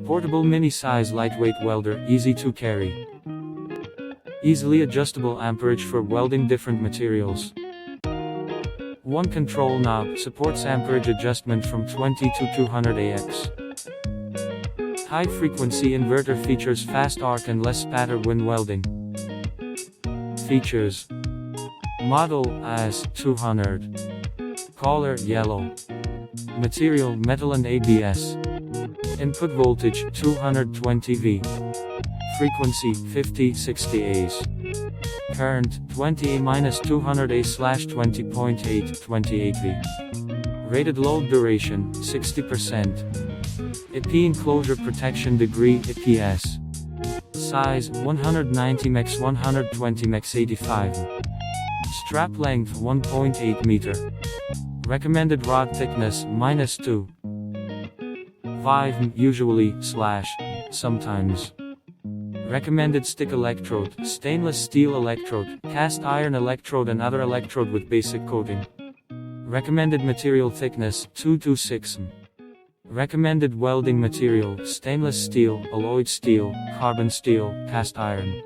Portable mini-size lightweight welder, easy to carry. Easily adjustable amperage for welding different materials. One control knob, supports amperage adjustment from 20 to 200 AX. High frequency inverter features fast arc and less spatter when welding. Features. Model AS 200. Color yellow. Material metal and ABS. Input voltage 220 V. Frequency 50-60 A's. Current 20 A-200 A/20.8 28 V. Rated load duration 60%. IP enclosure protection degree IPS. Size 190 x 120 x 85. Strap length 1.8 meter. Recommended rod thickness -2. 5 usually / sometimes. Recommended stick electrode, stainless steel electrode, cast iron electrode and other electrode with basic coating. Recommended material thickness 2 to 6 m. Recommended welding material, stainless steel, alloyed steel, carbon steel, cast iron.